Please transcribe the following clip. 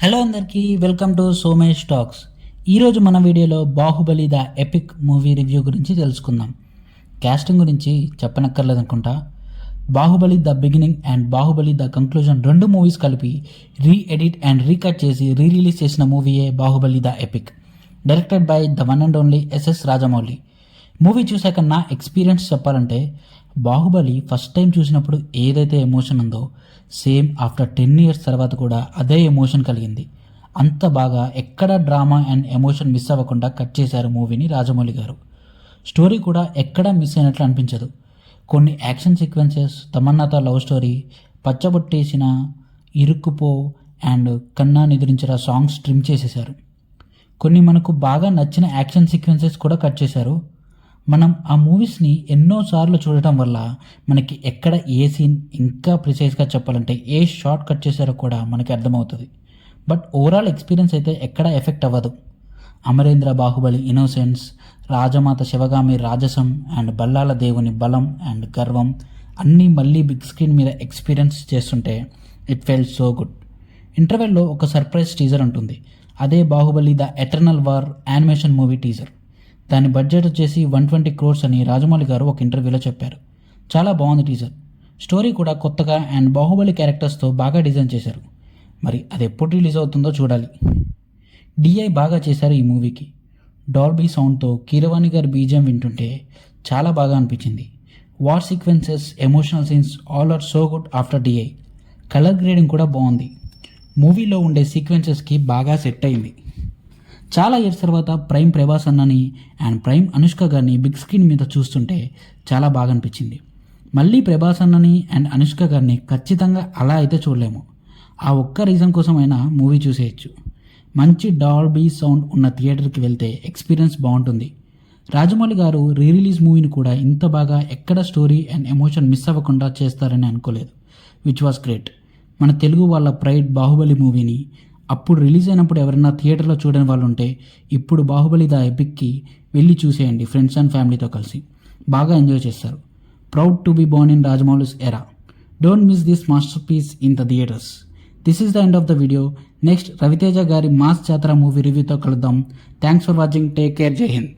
Hello అందరికీ welcome to Somesh talks. ఈరోజు మన వీడియోలో Baahubali the epic movie review గురించి తెలుసుకుందాం. క్యాస్టింగ్ గురించి చెప్పనక్కర్లేదు అనుకుంటా. Baahubali the beginning and Baahubali the conclusion రెండు మూవీస్ కలిపి ఎడిట్ అండ్ రీకట్ చేసి రిలీజ్ చేసిన మూవీయే Baahubali the epic, directed by the one and only SS Rajamouli. Movie చూశాక నా ఎక్స్పీరియన్స్ చెప్పాలంటే, బాహుబలి ఫస్ట్ టైం చూసినప్పుడు ఏదైతే ఎమోషన్ ఉందో సేమ్ ఆఫ్టర్ 10 years తర్వాత కూడా అదే ఎమోషన్ కలిగింది. అంత బాగా ఎక్కడ డ్రామా అండ్ ఎమోషన్ మిస్ అవ్వకుండా కట్ చేశారు మూవీని రాజమౌళి గారు. స్టోరీ కూడా ఎక్కడా మిస్ అయినట్లు అనిపించదు. కొన్ని యాక్షన్ సీక్వెన్సెస్, తమన్నాతో లవ్ స్టోరీ, పచ్చబొట్టేసిన, ఇరుక్కుపో అండ్ కన్నా నిద్రించిన సాంగ్స్ ట్రిమ్ చేసేశారు. కొన్ని మనకు బాగా నచ్చిన యాక్షన్ సీక్వెన్సెస్ కూడా కట్ చేశారు. మనం ఆ మూవీస్ని ఎన్నోసార్లు చూడటం వల్ల మనకి ఎక్కడ ఏ సీన్, ఇంకా ప్రిసైజ్గా చెప్పాలంటే ఏ షార్ట్ కట్ చేశారో కూడా మనకి అర్థమవుతుంది. బట్ ఓవరాల్ ఎక్స్పీరియన్స్ అయితే ఎక్కడా ఎఫెక్ట్ అవ్వదు. అమరేంద్ర బాహుబలి ఇన్నోసెన్స్, రాజమాత శివగామి రాజసం అండ్ బల్లాల దేవుని బలం అండ్ గర్వం అన్నీ మళ్ళీ బిగ్ స్క్రీన్ మీద ఎక్స్పీరియన్స్ చేస్తుంటే ఇట్ ఫెల్ట్ సో గుడ్. ఇంటర్వెల్లో ఒక సర్ప్రైజ్ టీజర్ ఉంటుంది. అదే Baahubali the eternal war animation movie teaser. దాని బడ్జెట్ వచ్చేసి 120 crores అని రాజమౌళి గారు ఒక ఇంటర్వ్యూలో చెప్పారు. చాలా బాగుంది టీజర్. స్టోరీ కూడా కొత్తగా అండ్ బాహుబలి క్యారెక్టర్స్తో బాగా డిజైన్ చేశారు. మరి అది ఎప్పుడు రిలీజ్ అవుతుందో చూడాలి. డిఐ బాగా చేశారు ఈ మూవీకి. డాల్బీ సౌండ్తో కీరవాణి గారి బీజిఎం వింటుంటే చాలా బాగా అనిపించింది. War sequences, emotional scenes all are so good after DI. Colour grading కూడా బాగుంది. మూవీలో ఉండే సీక్వెన్సెస్కి బాగా సెట్ అయింది. చాలా ఇయర్స్ తర్వాత ప్రైమ్ ప్రభాస్ అన్నని అండ్ ప్రైమ్ అనుష్క గారిని బిగ్ స్క్రీన్ మీద చూస్తుంటే చాలా బాగా అనిపించింది. మళ్ళీ ప్రభాస్ అన్నని అండ్ అనుష్క గారిని ఖచ్చితంగా అలా అయితే చూడలేము. ఆ ఒక్క రీజన్ కోసమైనా మూవీ చూసేయచ్చు. మంచి డాల్బీ సౌండ్ ఉన్న థియేటర్కి వెళ్తే ఎక్స్పీరియన్స్ బాగుంటుంది. రాజమౌళి గారు రిలీజ్ మూవీని కూడా ఇంత బాగా ఎక్కడ స్టోరీ అండ్ ఎమోషన్ మిస్ అవ్వకుండా చేస్తారని అనుకోలేదు, విచ్ వాస్ గ్రేట్. మన తెలుగు వాళ్ళ ప్రైడ్ బాహుబలి మూవీని అప్పుడు రిలీజ్ అయినప్పుడు ఎవరైనా థియేటర్లో చూడని వాళ్ళు ఉంటే ఇప్పుడు బాహుబలి ద ఎపిక్కి వెళ్ళి చూసేయండి ఫ్రెండ్స్ అండ్ ఫ్యామిలీతో కలిసి. బాగా ఎంజాయ్ చేస్తారు. Proud to be born in Rajamouli's era. Don't miss this masterpiece in the theatres. This is the end of the video. Next Raviteja గారి మాస్ జాతర మూవీ రివ్యూతో కలుద్దాం. Thanks for watching. Take care. Jai Hind.